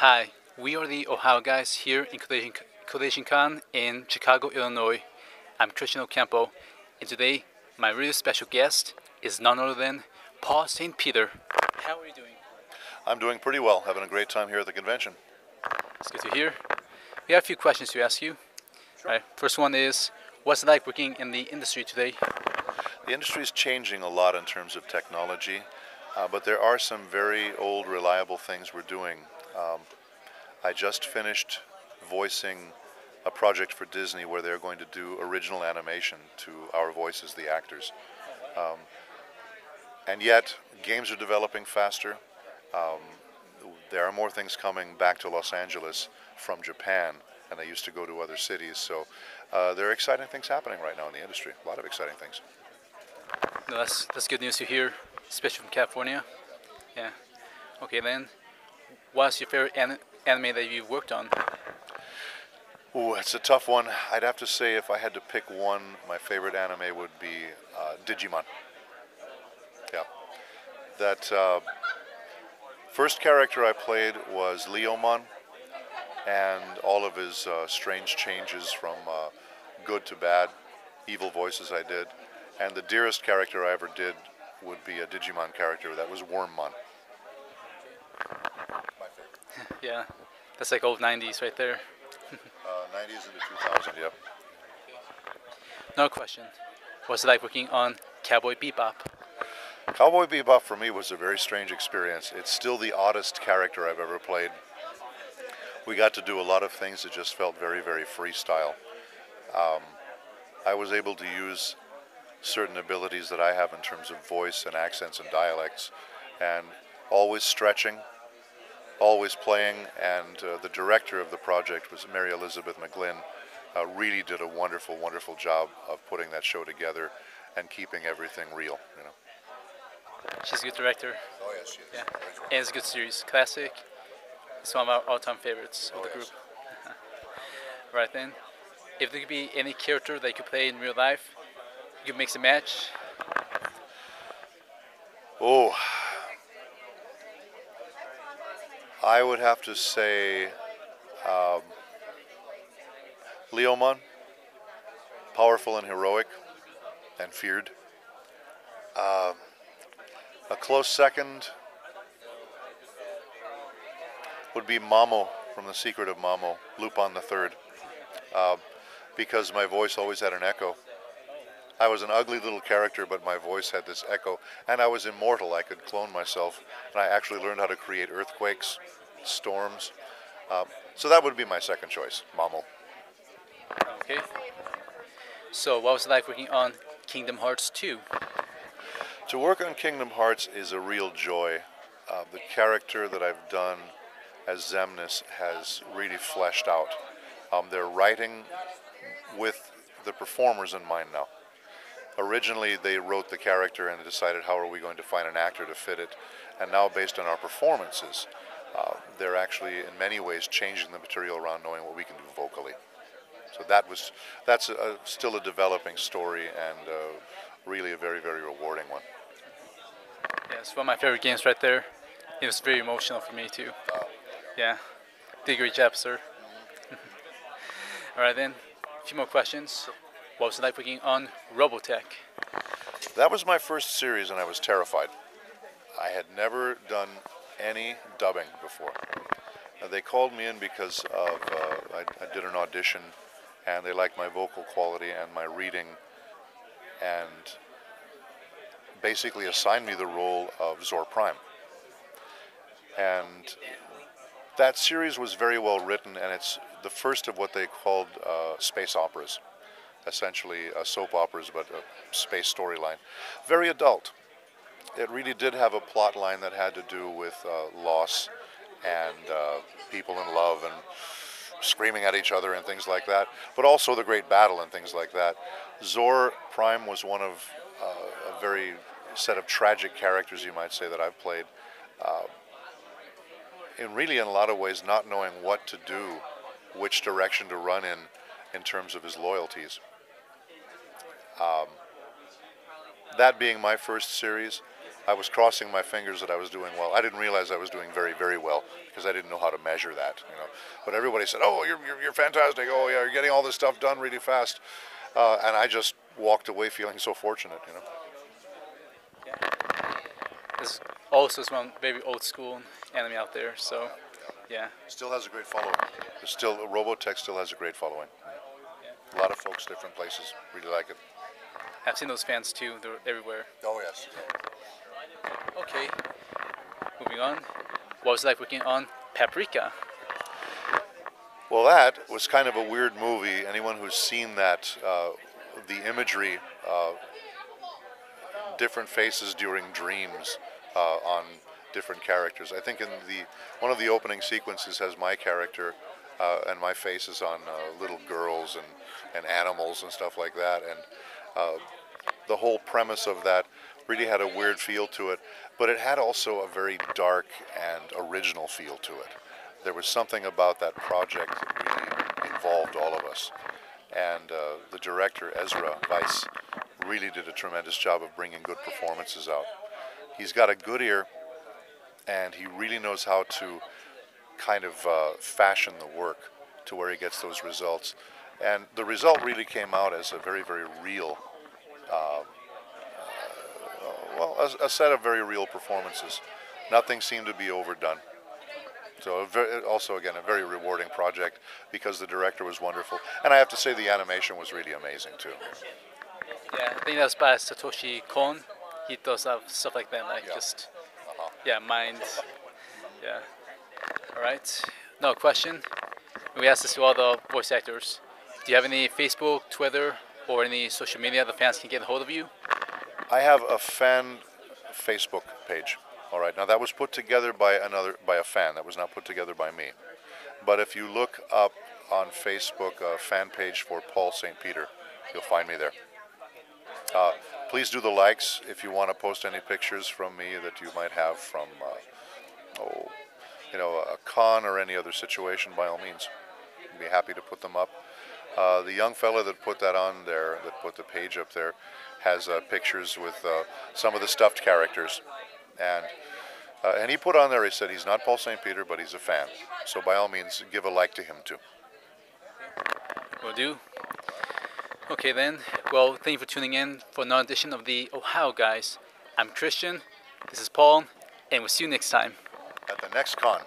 Hi, we are the Ohio guys here in Collision Con in Chicago, Illinois. I'm Christian Ocampo, and today my really special guest is none other than Paul St. Peter. How are you doing? I'm doing pretty well, having a great time here at the convention. It's good to hear. We have a few questions to ask you. Sure. All right, first one is, what's it like working in the industry today? The industry is changing a lot in terms of technology, but there are some very old, reliable things we're doing. I just finished voicing a project for Disney where they're going to do original animation to our voices, the actors. And yet, games are developing faster. There are more things coming back to Los Angeles from Japan, and they used to go to other cities. So there are exciting things happening right now in the industry. A lot of exciting things. No, that's good news to hear, especially from California. Yeah. Okay, then, what's your favorite anime that you've worked on? Ooh, it's a tough one. I'd have to say if I had to pick one, my favorite anime would be Digimon. Yeah. That first character I played was Leomon, and all of his strange changes from good to bad, evil voices I did. And the dearest character I ever did would be a Digimon character. That was Wormmon. My favorite. Yeah, that's like old 90s right there. 90s into 2000, yep. Another question. What's it like working on Cowboy Bebop? Cowboy Bebop for me was a very strange experience. It's still the oddest character I've ever played. We got to do a lot of things that just felt very, very freestyle. I was able to use certain abilities that I have in terms of voice and accents and dialects, and always stretching, always playing, and the director of the project was Mary Elizabeth McGlynn. Really did a wonderful, wonderful job of putting that show together and keeping everything real, you know. She's a good director. Oh yes, she is. Yeah, and it's a good series. Classic. It's one of our all-time favorites of the group. Right then, if there could be any character that you could play in real life, you could mix and match. Oh, I would have to say Leomon, powerful and heroic and feared. A close second would be Mamo from The Secret of Mamo, Lupin III, because my voice always had an echo. I was an ugly little character, but my voice had this echo, and I was immortal. I could clone myself, and I actually learned how to create earthquakes, storms. So that would be my second choice, Mamo. Okay. So what was it like working on Kingdom Hearts 2? To work on Kingdom Hearts is a real joy. The character that I've done as Xemnas has really fleshed out. They're writing with the performers in mind now. Originally, they wrote the character and decided how are we going to find an actor to fit it. And now, based on our performances, they're actually, in many ways, changing the material around knowing what we can do vocally. So that's still a developing story and really a very, very rewarding one. Yeah, it's one of my favorite games right there. It was very emotional for me too. Yeah, did a great job, sir. All right then, a few more questions. What was it like working on Robotech? That was my first series and I was terrified. I had never done any dubbing before. They called me in because of I did an audition and they liked my vocal quality and my reading and basically assigned me the role of Zuhr Prime. And that series was very well written, and it's the first of what they called space operas, essentially soap operas, but a space storyline. Very adult. It really did have a plot line that had to do with loss and people in love and screaming at each other and things like that, but also the great battle and things like that. Zuhr Prime was one of a very set of tragic characters, you might say, that I've played. And really, in a lot of ways, not knowing what to do, which direction to run in terms of his loyalties. That being my first series, I was crossing my fingers that I was doing well. I didn't realize I was doing very, very well because I didn't know how to measure that, you know. But everybody said, "Oh, you're fantastic. Oh, yeah, you're getting all this stuff done really fast," and I just walked away feeling so fortunate, you know. There's also some very old school anime out there, so yeah. Still has a great following. Robotech still has a great following. A lot of folks, different places, really like it. I've seen those fans too. They're everywhere. Oh yes. Okay, moving on. What was it like working on Paprika? Well, that was kind of a weird movie. Anyone who's seen that, the imagery, different faces during dreams on different characters. I think in one of the opening sequences has my character and my faces on little girls and animals and stuff like that. And the whole premise of that really had a weird feel to it, but it had also a very dark and original feel to it. There was something about that project that really involved all of us. And the director, Ezra Weiss, really did a tremendous job of bringing good performances out. He's got a good ear, and he really knows how to kind of fashion the work to where he gets those results. And the result really came out as a very, very real, a set of very real performances. Nothing seemed to be overdone. So also, again, a very rewarding project because the director was wonderful. And I have to say the animation was really amazing, too. Yeah, I think that's by Satoshi Kon. He does stuff like that, like just, mind. Yeah. All right. No question. We asked this to all the voice actors. Do you have any Facebook, Twitter, or any social media the fans can get a hold of you? I have a fan Facebook page. All right. Now that was put together by a fan. That was not put together by me. But if you look up on Facebook a fan page for Paul St. Peter, you'll find me there. Please do the likes if you want to post any pictures from me that you might have from, a con or any other situation. By all means, I'd be happy to put them up. The young fella that put that on there, that put the page up there, has pictures with some of the stuffed characters, and he put on there. He said he's not Paul St. Peter, but he's a fan. So by all means, give a like to him too. Will do. Okay then. Well, thank you for tuning in for another edition of the Ohio Guys. I'm Christian. This is Paul, and we'll see you next time. At the next con.